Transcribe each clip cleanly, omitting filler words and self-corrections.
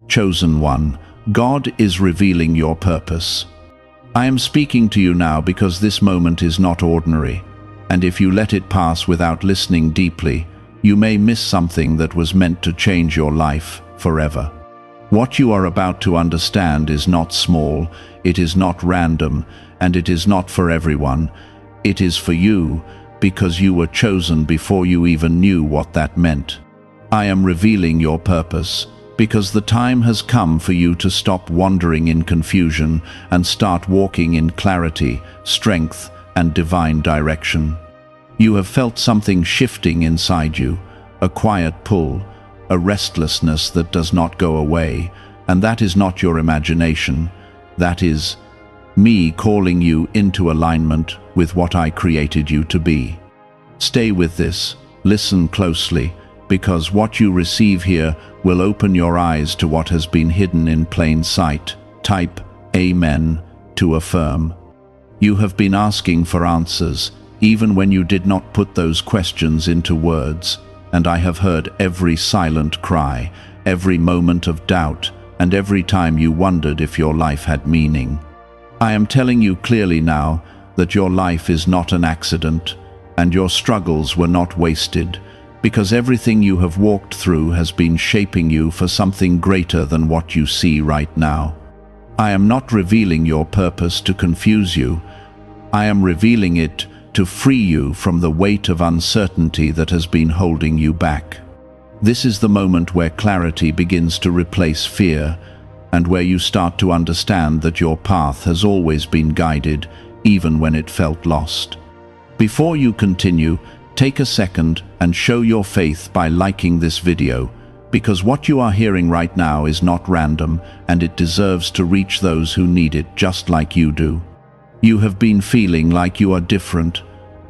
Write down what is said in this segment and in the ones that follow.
Chosen one, God is revealing your purpose. I am speaking to you now because this moment is not ordinary, and if you let it pass without listening deeply, you may miss something that was meant to change your life forever. What you are about to understand is not small, it is not random, and it is not for everyone. It is for you, because you were chosen before you even knew what that meant. I am revealing your purpose, because the time has come for you to stop wandering in confusion and start walking in clarity, strength, and divine direction. You have felt something shifting inside you, a quiet pull, a restlessness that does not go away, and that is not your imagination. That is me calling you into alignment with what I created you to be. Stay with this, listen closely, because what you receive here will open your eyes to what has been hidden in plain sight. Type Amen to affirm. You have been asking for answers, even when you did not put those questions into words, and I have heard every silent cry, every moment of doubt, and every time you wondered if your life had meaning. I am telling you clearly now that your life is not an accident, and your struggles were not wasted, because everything you have walked through has been shaping you for something greater than what you see right now. I am not revealing your purpose to confuse you. I am revealing it to free you from the weight of uncertainty that has been holding you back. This is the moment where clarity begins to replace fear, and where you start to understand that your path has always been guided, even when it felt lost. Before you continue, take a second and show your faith by liking this video, because what you are hearing right now is not random, and it deserves to reach those who need it just like you do. You have been feeling like you are different,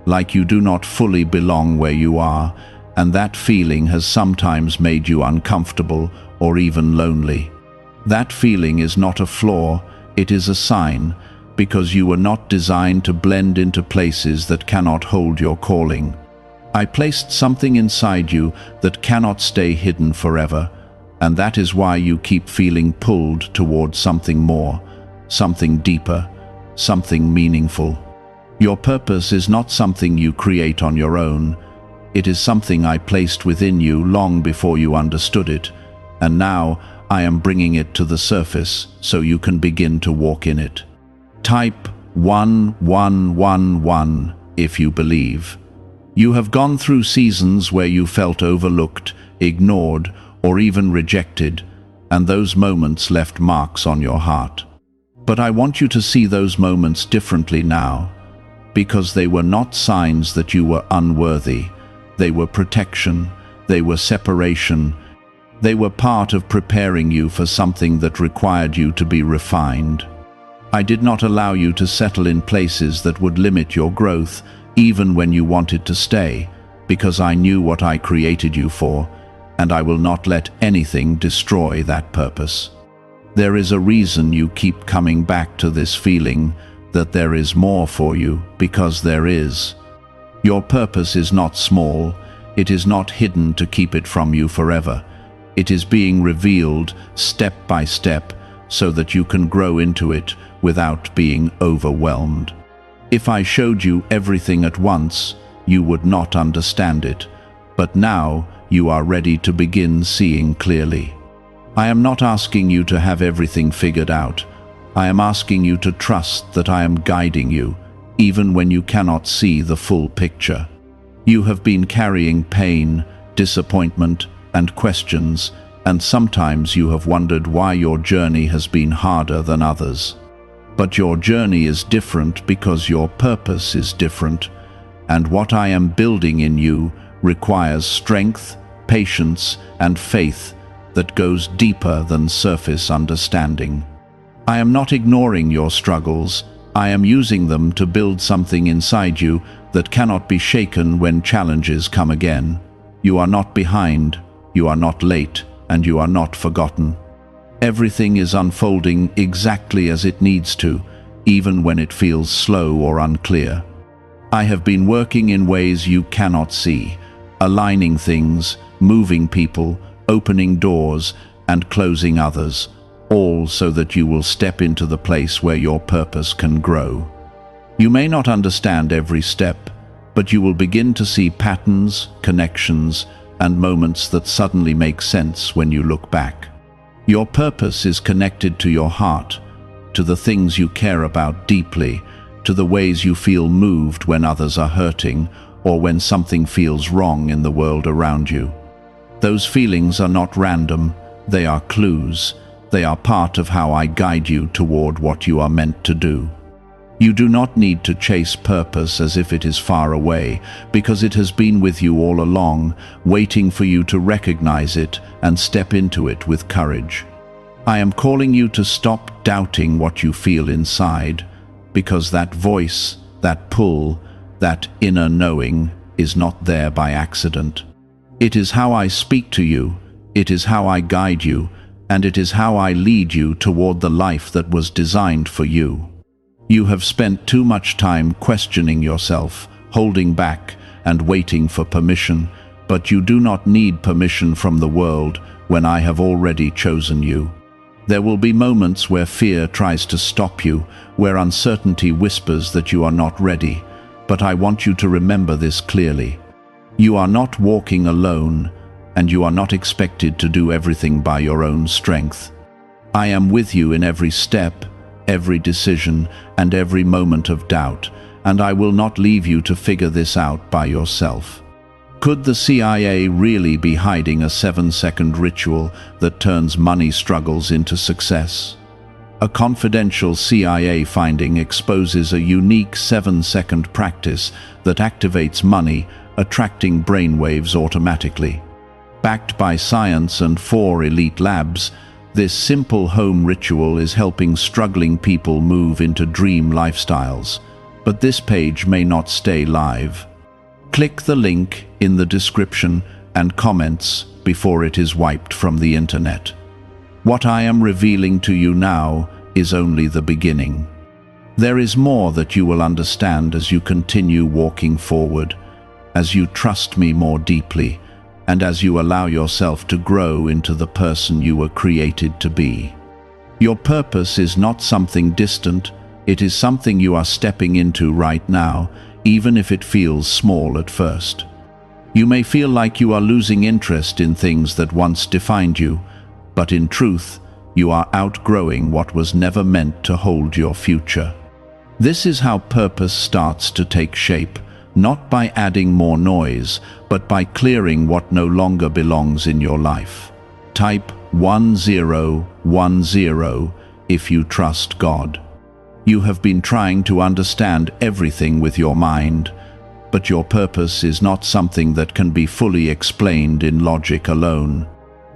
like you do not fully belong where you are, and that feeling has sometimes made you uncomfortable or even lonely. That feeling is not a flaw, it is a sign, because you were not designed to blend into places that cannot hold your calling. I placed something inside you that cannot stay hidden forever, and that is why you keep feeling pulled towards something more, something deeper, something meaningful. Your purpose is not something you create on your own. It is something I placed within you long before you understood it, and now I am bringing it to the surface so you can begin to walk in it. Type 1111 if you believe. You have gone through seasons where you felt overlooked, ignored, or even rejected, and those moments left marks on your heart. But I want you to see those moments differently now, because they were not signs that you were unworthy. They were protection, they were separation, they were part of preparing you for something that required you to be refined. I did not allow you to settle in places that would limit your growth, even when you wanted to stay, because I knew what I created you for, and I will not let anything destroy that purpose. There is a reason you keep coming back to this feeling that there is more for you, because there is. Your purpose is not small, it is not hidden to keep it from you forever. It is being revealed step by step so that you can grow into it without being overwhelmed. If I showed you everything at once, you would not understand it, but now you are ready to begin seeing clearly. I am not asking you to have everything figured out. I am asking you to trust that I am guiding you, even when you cannot see the full picture. You have been carrying pain, disappointment, and questions, and sometimes you have wondered why your journey has been harder than others. But your journey is different because your purpose is different, and what I am building in you requires strength, patience, and faith that goes deeper than surface understanding. I am not ignoring your struggles. I am using them to build something inside you that cannot be shaken when challenges come again. You are not behind, you are not late, and you are not forgotten. Everything is unfolding exactly as it needs to, even when it feels slow or unclear. I have been working in ways you cannot see, aligning things, moving people, opening doors, and closing others, all so that you will step into the place where your purpose can grow. You may not understand every step, but you will begin to see patterns, connections, and moments that suddenly make sense when you look back. Your purpose is connected to your heart, to the things you care about deeply, to the ways you feel moved when others are hurting, or when something feels wrong in the world around you. Those feelings are not random, they are clues. They are part of how I guide you toward what you are meant to do. You do not need to chase purpose as if it is far away, because it has been with you all along, waiting for you to recognize it and step into it with courage. I am calling you to stop doubting what you feel inside, because that voice, that pull, that inner knowing is not there by accident. It is how I speak to you, it is how I guide you, and it is how I lead you toward the life that was designed for you. You have spent too much time questioning yourself, holding back, and waiting for permission, but you do not need permission from the world when I have already chosen you. There will be moments where fear tries to stop you, where uncertainty whispers that you are not ready, but I want you to remember this clearly. You are not walking alone, and you are not expected to do everything by your own strength. I am with you in every step, every decision, and every moment of doubt, and I will not leave you to figure this out by yourself. Could the CIA really be hiding a 7-second ritual that turns money struggles into success? A confidential CIA finding exposes a unique 7-second practice that activates money, attracting brainwaves automatically. Backed by science and 4 elite labs, this simple home ritual is helping struggling people move into dream lifestyles. But this page may not stay live. Click the link in the description and comments before it is wiped from the internet. What I am revealing to you now is only the beginning. There is more that you will understand as you continue walking forward, as you trust me more deeply, and as you allow yourself to grow into the person you were created to be. Your purpose is not something distant, it is something you are stepping into right now, even if it feels small at first. You may feel like you are losing interest in things that once defined you, but in truth, you are outgrowing what was never meant to hold your future. This is how purpose starts to take shape, not by adding more noise, but by clearing what no longer belongs in your life. Type 1010 if you trust God. You have been trying to understand everything with your mind, but your purpose is not something that can be fully explained in logic alone.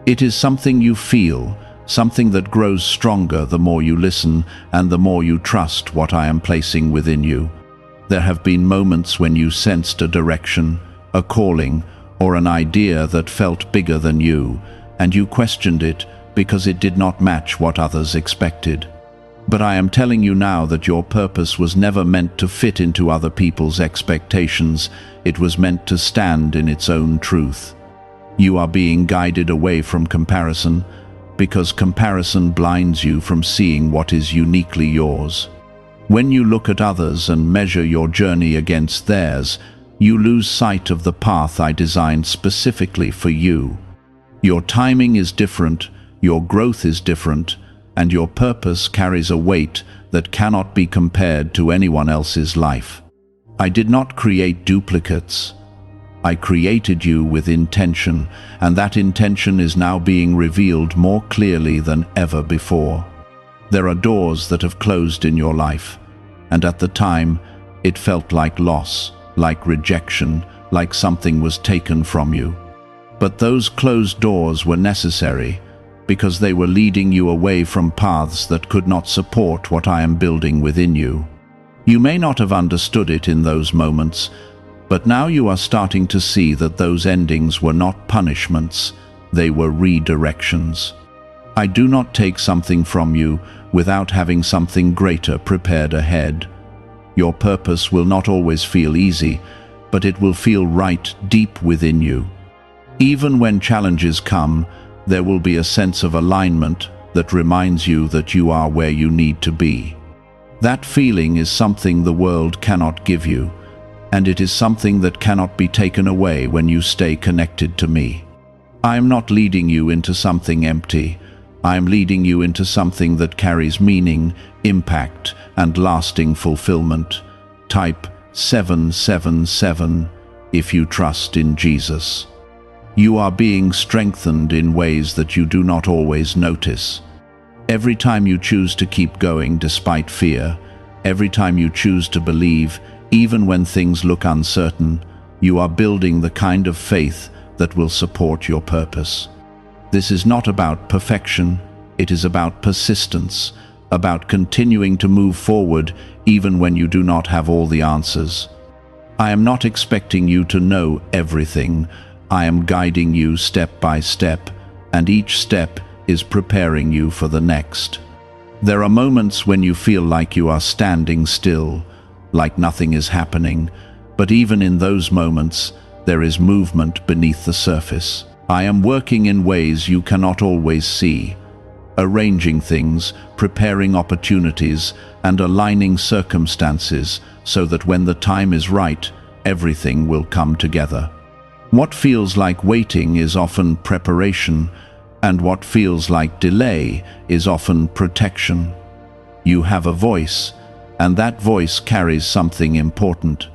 It is something you feel, something that grows stronger the more you listen and the more you trust what I am placing within you. There have been moments when you sensed a direction, a calling, or an idea that felt bigger than you, and you questioned it because it did not match what others expected. But I am telling you now that your purpose was never meant to fit into other people's expectations. It was meant to stand in its own truth. You are being guided away from comparison, because comparison blinds you from seeing what is uniquely yours. When you look at others and measure your journey against theirs, you lose sight of the path I designed specifically for you. Your timing is different, your growth is different, and your purpose carries a weight that cannot be compared to anyone else's life. I did not create duplicates. I created you with intention, and that intention is now being revealed more clearly than ever before. There are doors that have closed in your life, and at the time, it felt like loss, like rejection, like something was taken from you. But those closed doors were necessary, because they were leading you away from paths that could not support what I am building within you. You may not have understood it in those moments, but now you are starting to see that those endings were not punishments, they were redirections. I do not take something from you without having something greater prepared ahead. Your purpose will not always feel easy, but it will feel right deep within you. Even when challenges come, There will be a sense of alignment that reminds you that you are where you need to be. That feeling is something the world cannot give you, and it is something that cannot be taken away when you stay connected to me. I am not leading you into something empty. I am leading you into something that carries meaning, impact, and lasting fulfillment. Type 777 if you trust in Jesus. You are being strengthened in ways that you do not always notice. Every time you choose to keep going despite fear, every time you choose to believe, even when things look uncertain, you are building the kind of faith that will support your purpose. This is not about perfection, it is about persistence, about continuing to move forward even when you do not have all the answers. I am not expecting you to know everything. I am guiding you step by step, and each step is preparing you for the next. There are moments when you feel like you are standing still, like nothing is happening, but even in those moments, there is movement beneath the surface. I am working in ways you cannot always see, arranging things, preparing opportunities, and aligning circumstances so that when the time is right, everything will come together. What feels like waiting is often preparation, and what feels like delay is often protection. You have a voice, and that voice carries something important.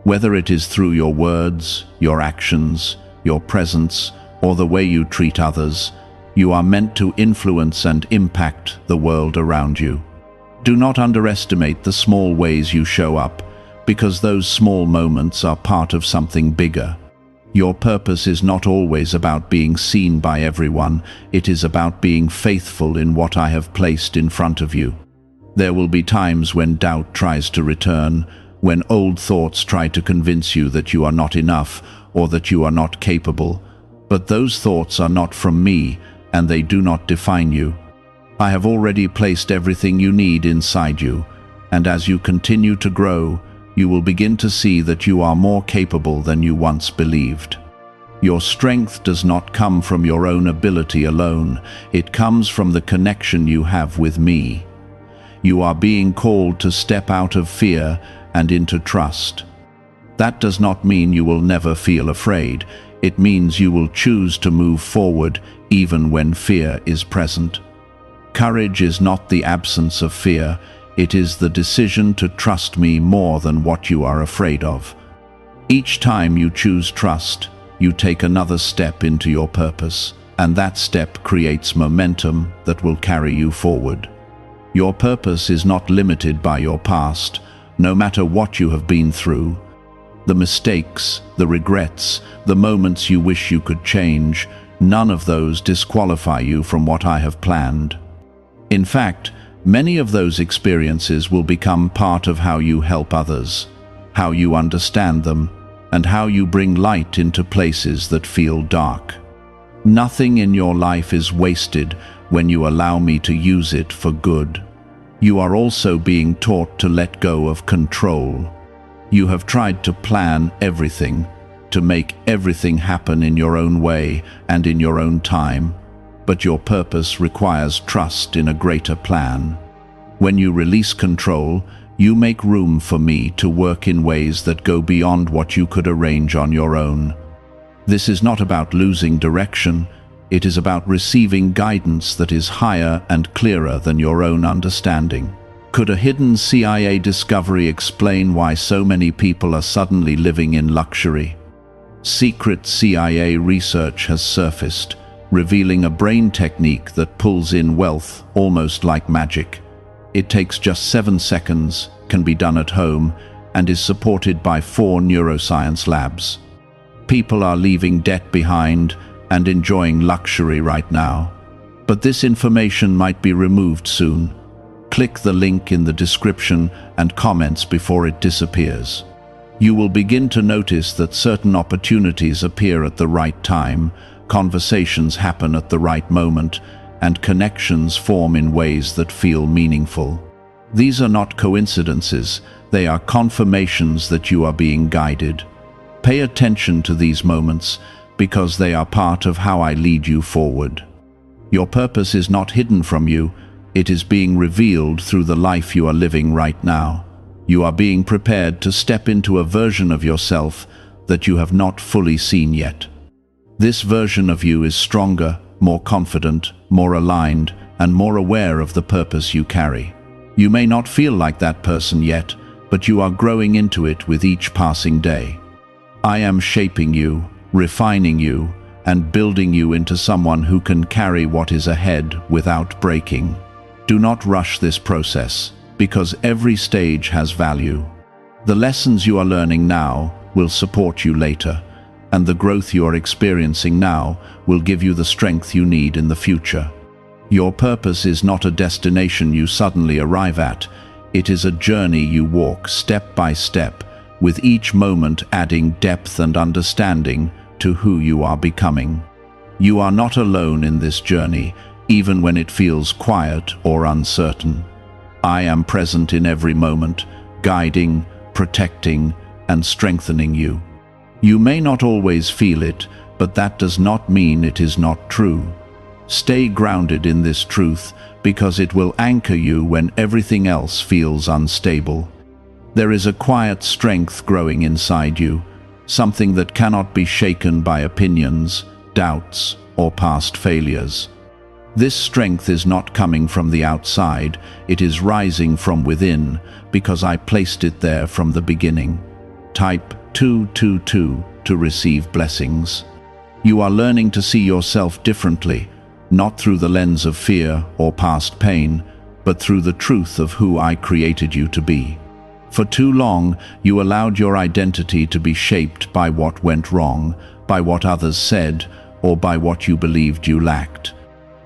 Whether it is through your words, your actions, your presence, or the way you treat others, you are meant to influence and impact the world around you. Do not underestimate the small ways you show up, because those small moments are part of something bigger. Your purpose is not always about being seen by everyone, it is about being faithful in what I have placed in front of you. There will be times when doubt tries to return, when old thoughts try to convince you that you are not enough or that you are not capable. But those thoughts are not from me, and they do not define you. I have already placed everything you need inside you, and as you continue to grow, you will begin to see that you are more capable than you once believed. Your strength does not come from your own ability alone, it comes from the connection you have with me. You are being called to step out of fear and into trust. That does not mean you will never feel afraid. It means you will choose to move forward even when fear is present. Courage is not the absence of fear, it is the decision to trust me more than what you are afraid of. Each time you choose trust, you take another step into your purpose, and that step creates momentum that will carry you forward. Your purpose is not limited by your past, no matter what you have been through. The mistakes, the regrets, the moments you wish you could change, none of those disqualify you from what I have planned. In fact, many of those experiences will become part of how you help others, how you understand them, and how you bring light into places that feel dark. Nothing in your life is wasted when you allow me to use it for good. You are also being taught to let go of control. You have tried to plan everything, to make everything happen in your own way and in your own time, but your purpose requires trust in a greater plan. When you release control, you make room for me to work in ways that go beyond what you could arrange on your own. This is not about losing direction, it is about receiving guidance that is higher and clearer than your own understanding. Could a hidden CIA discovery explain why so many people are suddenly living in luxury? Secret CIA research has surfaced, revealing a brain technique that pulls in wealth almost like magic. It takes just 7 seconds, can be done at home, and is supported by 4 neuroscience labs. People are leaving debt behind and enjoying luxury right now. But this information might be removed soon. Click the link in the description and comments before it disappears. You will begin to notice that certain opportunities appear at the right time, conversations happen at the right moment, and connections form in ways that feel meaningful. These are not coincidences, they are confirmations that you are being guided. Pay attention to these moments because they are part of how I lead you forward. Your purpose is not hidden from you, it is being revealed through the life you are living right now. You are being prepared to step into a version of yourself that you have not fully seen yet. This version of you is stronger, more confident, more aligned, and more aware of the purpose you carry. You may not feel like that person yet, but you are growing into it with each passing day. I am shaping you, refining you, and building you into someone who can carry what is ahead without breaking. Do not rush this process, because every stage has value. The lessons you are learning now will support you later, and the growth you are experiencing now will give you the strength you need in the future. Your purpose is not a destination you suddenly arrive at. It is a journey you walk step by step, with each moment adding depth and understanding to who you are becoming. You are not alone in this journey, even when it feels quiet or uncertain. I am present in every moment, guiding, protecting, and strengthening you. You may not always feel it, but that does not mean it is not true. Stay grounded in this truth, because it will anchor you when everything else feels unstable. There is a quiet strength growing inside you, something that cannot be shaken by opinions, doubts, or past failures. This strength is not coming from the outside, it is rising from within, because I placed it there from the beginning. Type 222 to receive blessings. You are learning to see yourself differently, not through the lens of fear or past pain, but through the truth of who I created you to be. For too long, you allowed your identity to be shaped by what went wrong, by what others said, or by what you believed you lacked.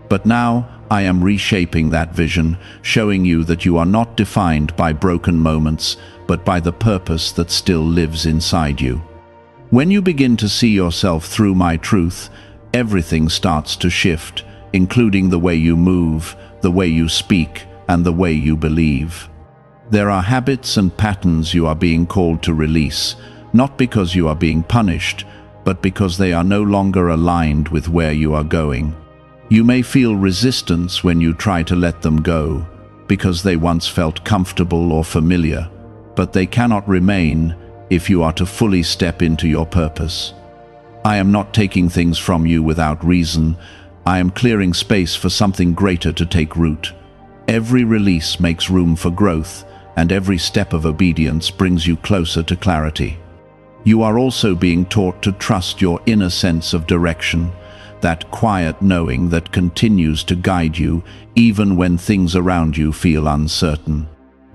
But now, I am reshaping that vision, showing you that you are not defined by broken moments, but by the purpose that still lives inside you. When you begin to see yourself through my truth, everything starts to shift, including the way you move, the way you speak, and the way you believe. There are habits and patterns you are being called to release, not because you are being punished, but because they are no longer aligned with where you are going. You may feel resistance when you try to let them go, because they once felt comfortable or familiar, but they cannot remain if you are to fully step into your purpose. I am not taking things from you without reason. I am clearing space for something greater to take root. Every release makes room for growth, and every step of obedience brings you closer to clarity. You are also being taught to trust your inner sense of direction, that quiet knowing that continues to guide you even when things around you feel uncertain.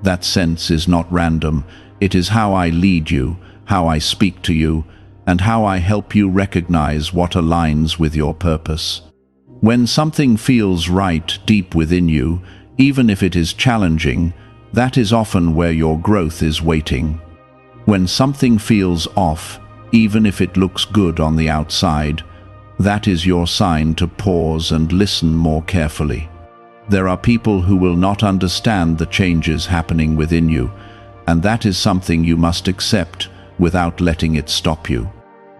That sense is not random. It is how I lead you, how I speak to you, and how I help you recognize what aligns with your purpose. When something feels right deep within you, even if it is challenging, that is often where your growth is waiting. When something feels off, even if it looks good on the outside, that is your sign to pause and listen more carefully. There are people who will not understand the changes happening within you, and that is something you must accept without letting it stop you.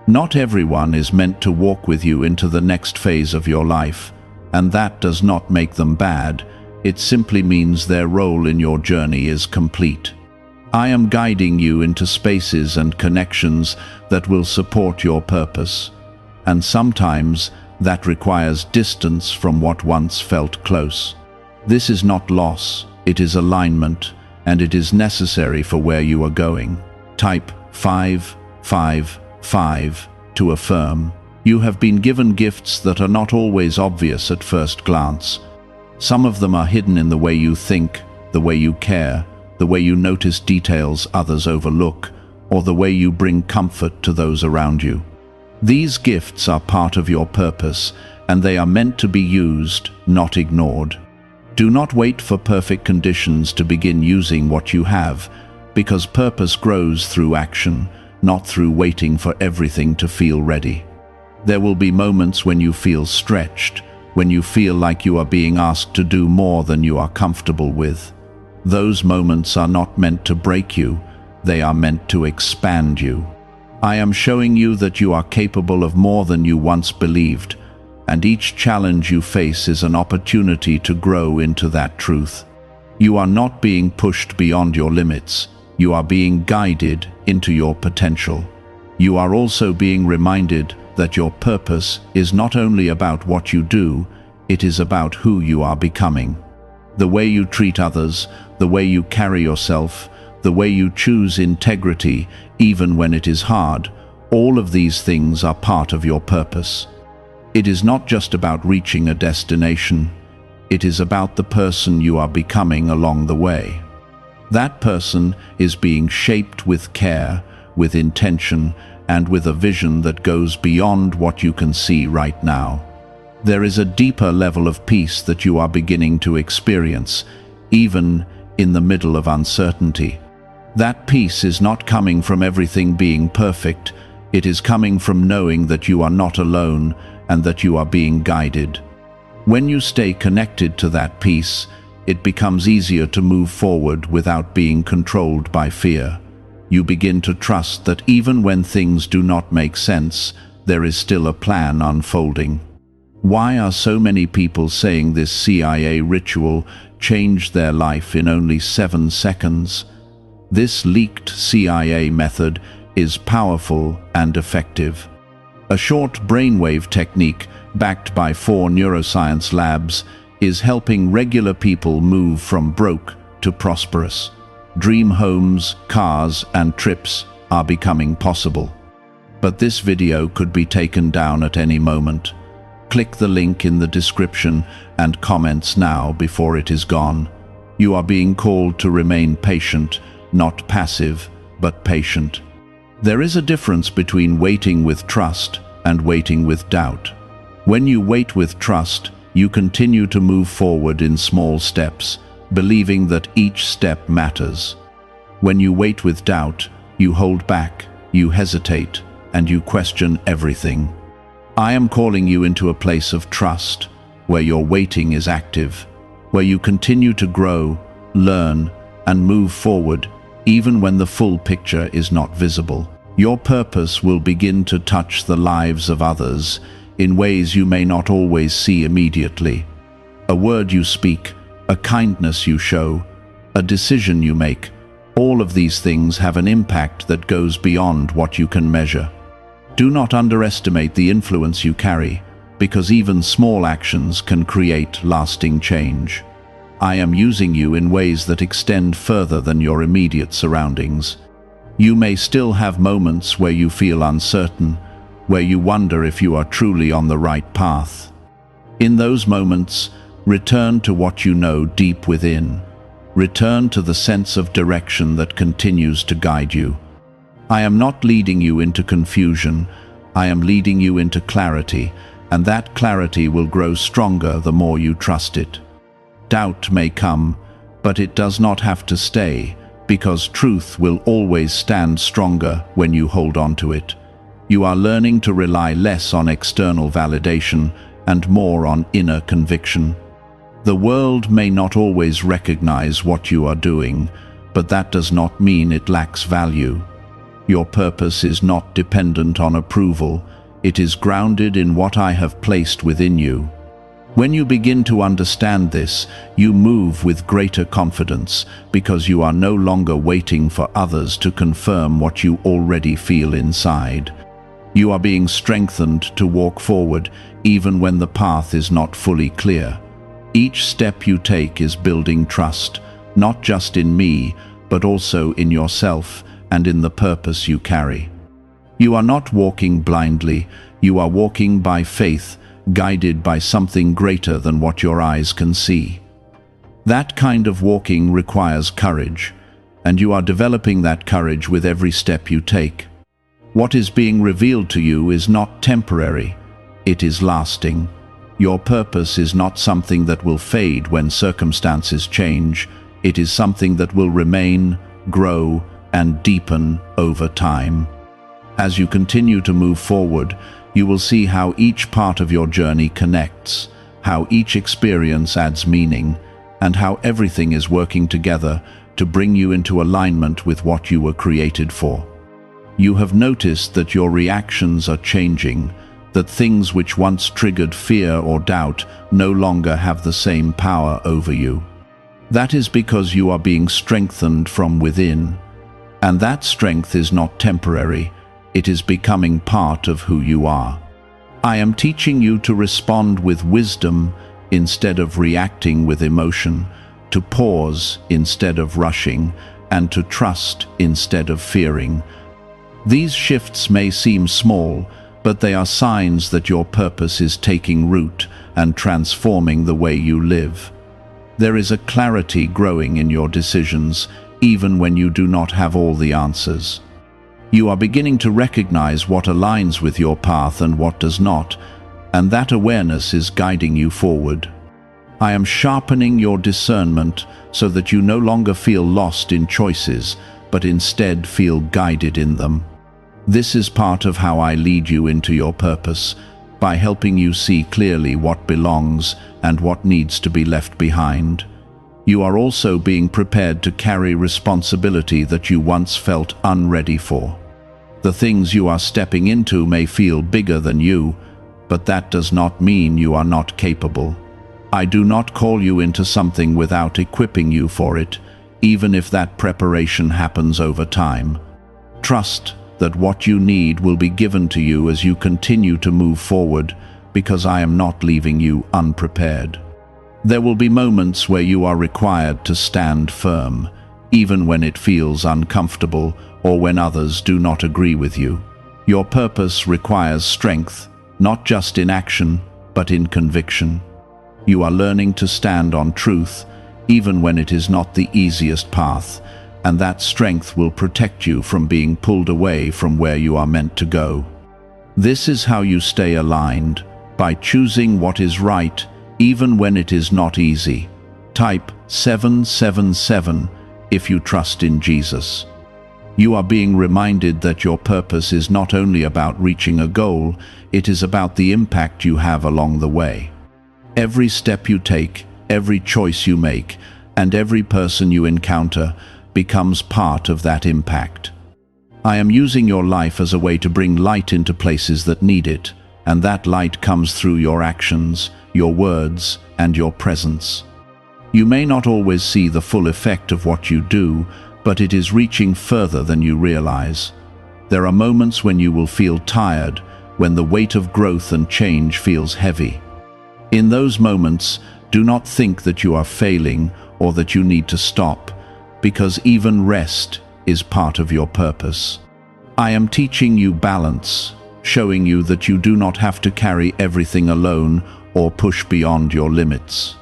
Not everyone is meant to walk with you into the next phase of your life, and that does not make them bad. It simply means their role in your journey is complete. I am guiding you into spaces and connections that will support your purpose, and sometimes that requires distance from what once felt close. This is not loss, it is alignment, and it is necessary for where you are going. Type 555 to affirm. You have been given gifts that are not always obvious at first glance. Some of them are hidden in the way you think, the way you care, the way you notice details others overlook, or the way you bring comfort to those around you. These gifts are part of your purpose, and they are meant to be used, not ignored. Do not wait for perfect conditions to begin using what you have, because purpose grows through action, not through waiting for everything to feel ready. There will be moments when you feel stretched, when you feel like you are being asked to do more than you are comfortable with. Those moments are not meant to break you, they are meant to expand you. I am showing you that you are capable of more than you once believed, and each challenge you face is an opportunity to grow into that truth. You are not being pushed beyond your limits, you are being guided into your potential. You are also being reminded that your purpose is not only about what you do, it is about who you are becoming. The way you treat others, the way you carry yourself, the way you choose integrity, even when it is hard, all of these things are part of your purpose. It is not just about reaching a destination, it is about the person you are becoming along the way. That person is being shaped with care, with intention, and with a vision that goes beyond what you can see right now. There is a deeper level of peace that you are beginning to experience, even in the middle of uncertainty. That peace is not coming from everything being perfect, it is coming from knowing that you are not alone and that you are being guided. When you stay connected to that peace, it becomes easier to move forward without being controlled by fear. You begin to trust that even when things do not make sense, there is still a plan unfolding. Why are so many people saying this CIA ritual changed their life in only 7 seconds? This leaked CIA method is powerful and effective. A short brainwave technique, backed by 4 neuroscience labs, is helping regular people move from broke to prosperous. Dream homes, cars, and trips are becoming possible. But this video could be taken down at any moment. Click the link in the description and comments now before it is gone. You are being called to remain patient, not passive, but patient. There is a difference between waiting with trust and waiting with doubt. When you wait with trust, you continue to move forward in small steps, believing that each step matters. When you wait with doubt, you hold back, you hesitate, and you question everything. I am calling you into a place of trust, where your waiting is active, where you continue to grow, learn, and move forward, even when the full picture is not visible. Your purpose will begin to touch the lives of others in ways you may not always see immediately. A word you speak, a kindness you show, a decision you make, all of these things have an impact that goes beyond what you can measure. Do not underestimate the influence you carry, because even small actions can create lasting change. I am using you in ways that extend further than your immediate surroundings. You may still have moments where you feel uncertain, where you wonder if you are truly on the right path. In those moments, return to what you know deep within. Return to the sense of direction that continues to guide you. I am not leading you into confusion, I am leading you into clarity, and that clarity will grow stronger the more you trust it. Doubt may come, but it does not have to stay, because truth will always stand stronger when you hold on to it. You are learning to rely less on external validation and more on inner conviction. The world may not always recognize what you are doing, but that does not mean it lacks value. Your purpose is not dependent on approval, it is grounded in what I have placed within you. When you begin to understand this, you move with greater confidence, because you are no longer waiting for others to confirm what you already feel inside. You are being strengthened to walk forward, even when the path is not fully clear. Each step you take is building trust, not just in me, but also in yourself and in the purpose you carry. You are not walking blindly, you are walking by faith, guided by something greater than what your eyes can see. That kind of walking requires courage, and you are developing that courage with every step you take. What is being revealed to you is not temporary, it is lasting. Your purpose is not something that will fade when circumstances change, it is something that will remain, grow, and deepen over time. As you continue to move forward, you will see how each part of your journey connects, how each experience adds meaning, and how everything is working together to bring you into alignment with what you were created for. You have noticed that your reactions are changing, that things which once triggered fear or doubt no longer have the same power over you. That is because you are being strengthened from within, and that strength is not temporary, it is becoming part of who you are. I am teaching you to respond with wisdom instead of reacting with emotion, to pause instead of rushing, and to trust instead of fearing. These shifts may seem small, but they are signs that your purpose is taking root and transforming the way you live. There is a clarity growing in your decisions, even when you do not have all the answers. You are beginning to recognize what aligns with your path and what does not, and that awareness is guiding you forward. I am sharpening your discernment so that you no longer feel lost in choices, but instead feel guided in them. This is part of how I lead you into your purpose, by helping you see clearly what belongs and what needs to be left behind. You are also being prepared to carry responsibility that you once felt unready for. The things you are stepping into may feel bigger than you, but that does not mean you are not capable. I do not call you into something without equipping you for it, even if that preparation happens over time. Trust that what you need will be given to you as you continue to move forward, because I am not leaving you unprepared. There will be moments where you are required to stand firm, even when it feels uncomfortable or when others do not agree with you. Your purpose requires strength, not just in action, but in conviction. You are learning to stand on truth, even when it is not the easiest path, and that strength will protect you from being pulled away from where you are meant to go. This is how you stay aligned, by choosing what is right, even when it is not easy. Type 777 if you trust in Jesus. You are being reminded that your purpose is not only about reaching a goal, it is about the impact you have along the way. Every step you take, every choice you make, and every person you encounter becomes part of that impact. I am using your life as a way to bring light into places that need it, and that light comes through your actions, your words, and your presence. You may not always see the full effect of what you do, but it is reaching further than you realize. There are moments when you will feel tired, when the weight of growth and change feels heavy. In those moments, do not think that you are failing or that you need to stop, because even rest is part of your purpose. I am teaching you balance, showing you that you do not have to carry everything alone or push beyond your limits.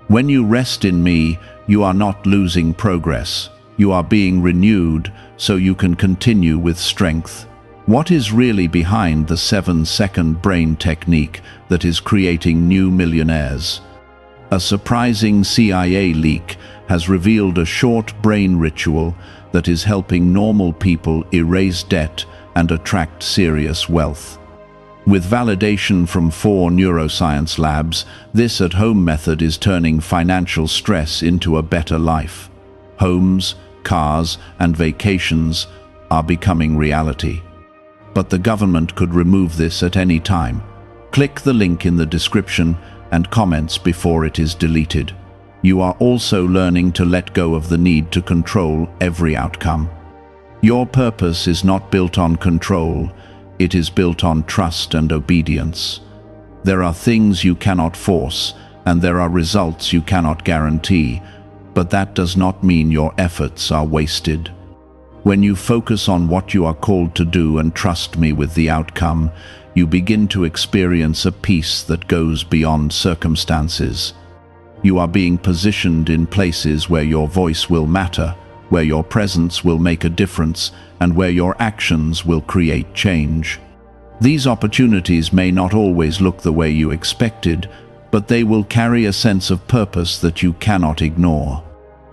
When you rest in me, you are not losing progress. You are being renewed so you can continue with strength. What is really behind the 7-second brain technique that is creating new millionaires? A surprising CIA leak has revealed a short brain ritual that is helping normal people erase debt and attract serious wealth. With validation from 4 neuroscience labs, this at-home method is turning financial stress into a better life. Homes, cars, and vacations are becoming reality. But the government could remove this at any time. Click the link in the description and comments before it is deleted. You are also learning to let go of the need to control every outcome. Your purpose is not built on control, it is built on trust and obedience. There are things you cannot force, and there are results you cannot guarantee, but that does not mean your efforts are wasted. When you focus on what you are called to do and trust me with the outcome, you begin to experience a peace that goes beyond circumstances. You are being positioned in places where your voice will matter, where your presence will make a difference, and where your actions will create change. These opportunities may not always look the way you expected, but they will carry a sense of purpose that you cannot ignore.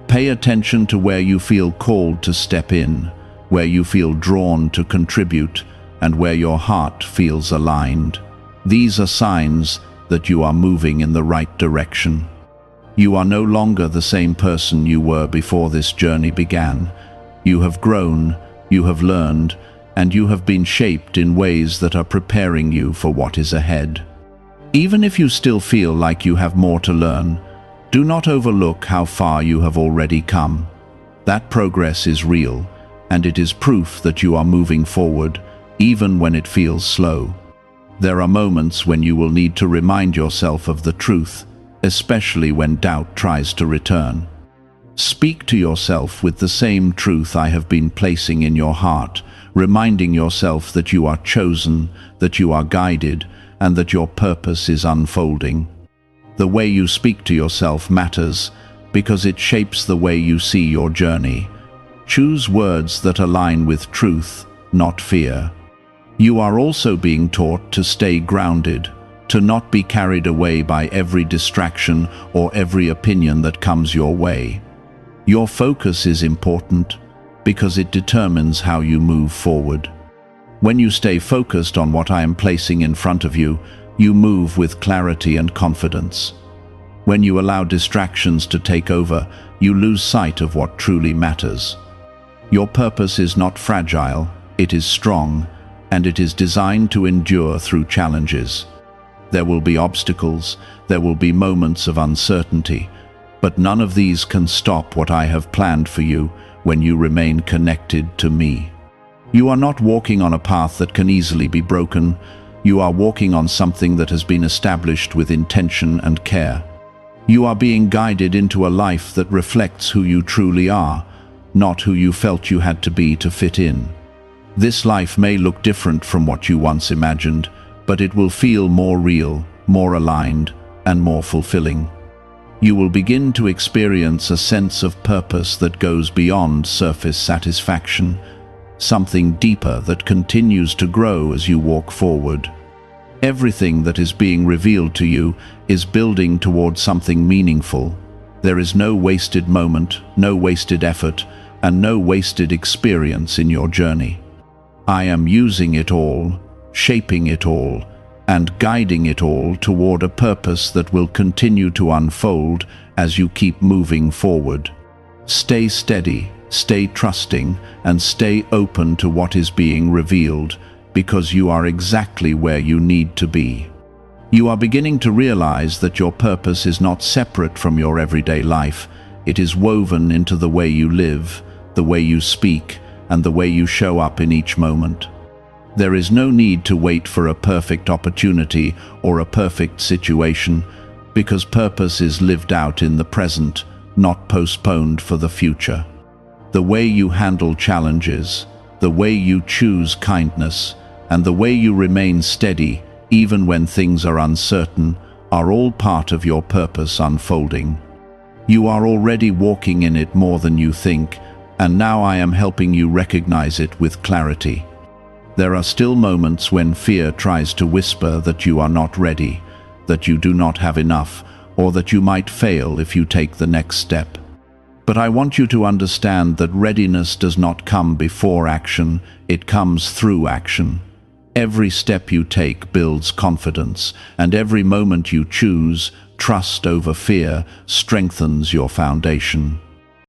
Pay attention to where you feel called to step in, where you feel drawn to contribute, and where your heart feels aligned. These are signs that you are moving in the right direction. You are no longer the same person you were before this journey began. You have grown, you have learned, and you have been shaped in ways that are preparing you for what is ahead. Even if you still feel like you have more to learn, do not overlook how far you have already come. That progress is real, and it is proof that you are moving forward, even when it feels slow. There are moments when you will need to remind yourself of the truth, especially when doubt tries to return. Speak to yourself with the same truth I have been placing in your heart, reminding yourself that you are chosen, that you are guided, and that your purpose is unfolding. The way you speak to yourself matters, because it shapes the way you see your journey. Choose words that align with truth, not fear. You are also being taught to stay grounded, to not be carried away by every distraction or every opinion that comes your way. Your focus is important because it determines how you move forward. When you stay focused on what I am placing in front of you, you move with clarity and confidence. When you allow distractions to take over, you lose sight of what truly matters. Your purpose is not fragile, it is strong, and it is designed to endure through challenges. There will be obstacles, there will be moments of uncertainty, but none of these can stop what I have planned for you when you remain connected to me. You are not walking on a path that can easily be broken. You are walking on something that has been established with intention and care. You are being guided into a life that reflects who you truly are, not who you felt you had to be to fit in. This life may look different from what you once imagined, but it will feel more real, more aligned, and more fulfilling. You will begin to experience a sense of purpose that goes beyond surface satisfaction, something deeper that continues to grow as you walk forward. Everything that is being revealed to you is building towards something meaningful. There is no wasted moment, no wasted effort, and no wasted experience in your journey. I am using it all, shaping it all, and guiding it all toward a purpose that will continue to unfold as you keep moving forward. Stay steady, stay trusting, and stay open to what is being revealed, because you are exactly where you need to be. You are beginning to realize that your purpose is not separate from your everyday life. It is woven into the way you live, the way you speak, and the way you show up in each moment. There is no need to wait for a perfect opportunity or a perfect situation, because purpose is lived out in the present, not postponed for the future. The way you handle challenges, the way you choose kindness, and the way you remain steady, even when things are uncertain, are all part of your purpose unfolding. You are already walking in it more than you think, and now I am helping you recognize it with clarity. There are still moments when fear tries to whisper that you are not ready, that you do not have enough, or that you might fail if you take the next step. But I want you to understand that readiness does not come before action, it comes through action. Every step you take builds confidence, and every moment you choose, trust over fear, strengthens your foundation.